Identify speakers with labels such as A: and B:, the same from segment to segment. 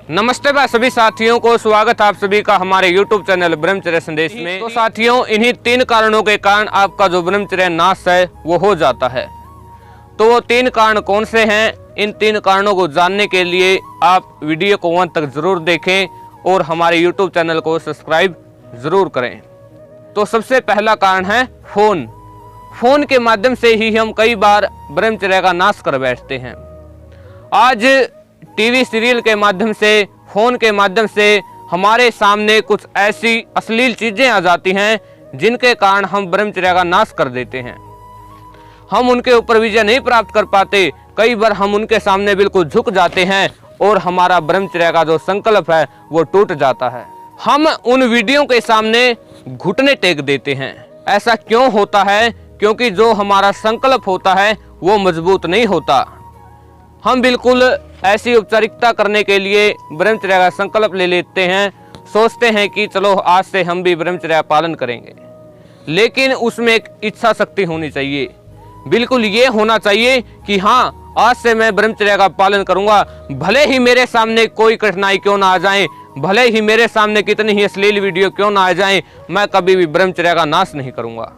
A: नमस्ते भाई सभी साथियों को, स्वागत है आप सभी का हमारे YouTube चैनल ब्रह्मचर्य संदेश में। तो साथियों, इन्हीं 3 कारणों के कारण आपका जो ब्रह्मचर्य नाश है वो हो जाता है। तो वो 3 कारण कौन से हैं? इन 3 कारणों को जानने के लिए आप वीडियो को अंत तक जरूर देखें और हमारे YouTube चैनल को सब्सक्राइब जरूर करें। तो सबसे पहला कारण है फोन। फोन के माध्यम से ही हम कई बार ब्रह्मचर्य का नाश कर बैठते हैं। आज टीवी सीरियल के माध्यम से, फोन के माध्यम से हमारे सामने कुछ ऐसी अश्लील चीजें आ जाती हैं जिनके कारण हम ब्रह्मचर्य का नाश कर देते हैं। हम उनके ऊपर विजय नहीं प्राप्त कर पाते। कई बार हम उनके सामने बिल्कुल झुक जाते हैं और हमारा ब्रह्मचर्य का जो संकल्प है वो टूट जाता है। हम उन वीडियो के सामने घुटने टेक देते हैं। ऐसा क्यों होता है? क्योंकि जो हमारा संकल्प होता है वो मजबूत नहीं होता। हम बिल्कुल ऐसी औपचारिकता करने के लिए ब्रह्मचर्य का संकल्प ले लेते हैं, सोचते हैं कि चलो आज से हम भी ब्रह्मचर्य पालन करेंगे, लेकिन उसमें एक इच्छा शक्ति होनी चाहिए। बिल्कुल ये होना चाहिए कि हाँ, आज से मैं ब्रह्मचर्य का पालन करूंगा, भले ही मेरे सामने कोई कठिनाई क्यों ना आ जाए, भले ही मेरे सामने कितनी ही अश्लील वीडियो क्यों ना आ जाए, मैं कभी भी ब्रह्मचर्य का नाश नहीं करूंगा।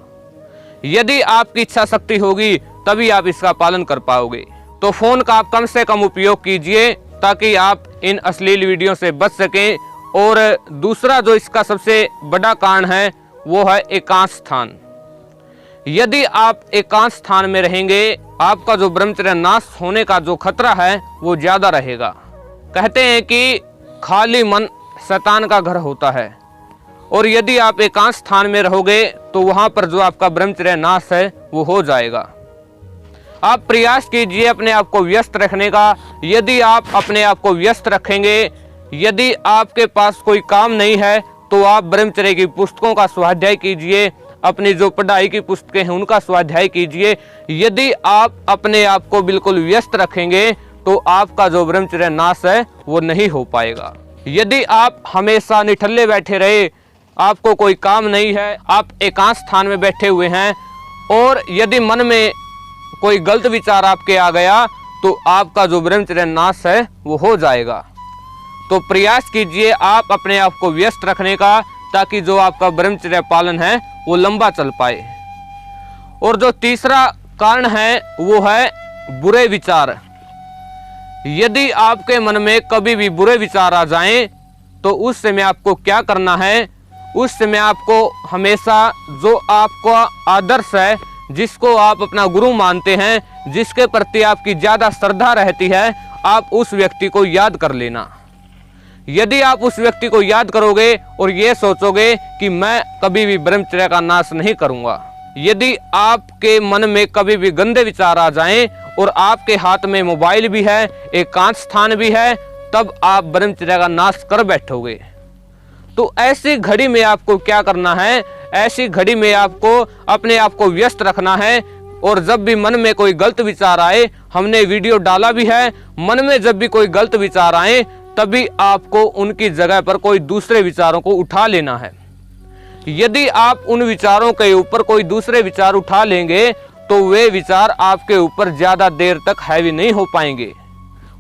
A: यदि आपकी इच्छा शक्ति होगी तभी आप इसका पालन कर पाओगे। तो फोन का आप कम से कम उपयोग कीजिए ताकि आप इन अश्लील वीडियो से बच सकें। और दूसरा जो इसका सबसे बड़ा कारण है वो है एकांत स्थान। यदि आप एकांत स्थान में रहेंगे, आपका जो ब्रह्मचर्य नाश होने का जो खतरा है वो ज्यादा रहेगा। कहते हैं कि खाली मन शैतान का घर होता है, और यदि आप एकांत स्थान में रहोगे तो वहां पर जो आपका ब्रह्मचर्य नाश है वो हो जाएगा। आप प्रयास कीजिए अपने आप को व्यस्त रखने का। यदि आप अपने आप को व्यस्त रखेंगे, यदि आपके पास कोई काम नहीं है, तो आप ब्रह्मचर्य की पुस्तकों का स्वाध्याय कीजिए, अपनी जो पढ़ाई की पुस्तकें हैं उनका स्वाध्याय कीजिए। यदि आप अपने आप को बिल्कुल व्यस्त रखेंगे तो आपका जो ब्रह्मचर्य नाश है वो नहीं हो पाएगा। यदि आप हमेशा निठल्ले बैठे रहे, आपको कोई काम नहीं है, आप एकांत स्थान में बैठे हुए हैं, और यदि मन में कोई गलत विचार आपके आ गया तो आपका जो ब्रह्मचर्य नाश है वो हो जाएगा। तो प्रयास कीजिए आप अपने आप को व्यस्त रखने का, ताकि जो आपका ब्रह्मचर्य पालन है वो लंबा चल पाए। और जो तीसरा कारण है वो है बुरे विचार। यदि आपके मन में कभी भी बुरे विचार आ जाएं तो उस समय आपको क्या करना है? उस समय आपको हमेशा जो आपका आदर्श है, जिसको आप अपना गुरु मानते हैं, जिसके प्रति आपकी ज्यादा श्रद्धा रहती है, आप उस व्यक्ति को याद कर लेना। यदि आप उस व्यक्ति को याद करोगे और ये सोचोगे कि मैं कभी भी ब्रह्मचर्य का नाश नहीं करूंगा, यदि आपके मन में कभी भी गंदे विचार आ जाएं और आपके हाथ में मोबाइल भी है, एकांत स्थान भी है, तब आप ब्रह्मचर्य का नाश कर बैठोगे। तो ऐसी घड़ी में आपको क्या करना है? ऐसी घड़ी में आपको अपने आप को व्यस्त रखना है। और जब भी मन में कोई गलत विचार आए, हमने वीडियो डाला भी है, मन में जब भी कोई गलत विचार आए तभी आपको उनकी जगह पर कोई दूसरे विचारों को उठा लेना है। यदि आप उन विचारों के ऊपर कोई दूसरे विचार उठा लेंगे तो वे विचार आपके ऊपर ज्यादा देर तक हैवी नहीं हो पाएंगे,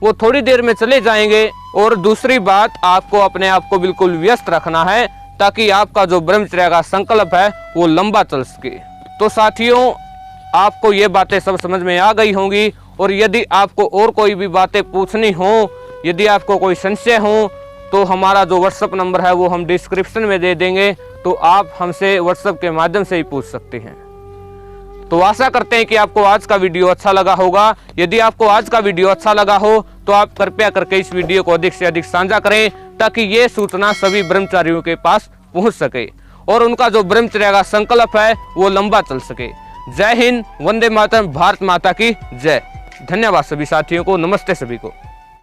A: वो थोड़ी देर में चले जाएंगे। और दूसरी बात, आपको अपने आप को बिल्कुल व्यस्त रखना है ताकि आपका जो ब्रह्मचर्य का संकल्प है वो लंबा चल सके। तो साथियों, आपको ये बातें सब समझ में आ गई होंगी। और यदि आपको और कोई भी बातें पूछनी हो, यदि आपको कोई संशय हो, तो हमारा जो व्हाट्सएप नंबर है वो हम डिस्क्रिप्शन में दे देंगे, तो आप हमसे व्हाट्सएप के माध्यम से ही पूछ सकते हैं। तो आशा करते हैं कि आपको आज का वीडियो अच्छा लगा होगा। यदि आपको आज का वीडियो अच्छा लगा हो तो आप कृपया करके इस वीडियो को अधिक से अधिक साझा करें, ताकि ये सूचना सभी ब्रह्मचारियों के पास पहुंच सके और उनका जो ब्रह्मचर्य का संकल्प है वो लंबा चल सके। जय हिंद, वंदे मातरम, भारत माता की जय। धन्यवाद सभी साथियों को। नमस्ते सभी को।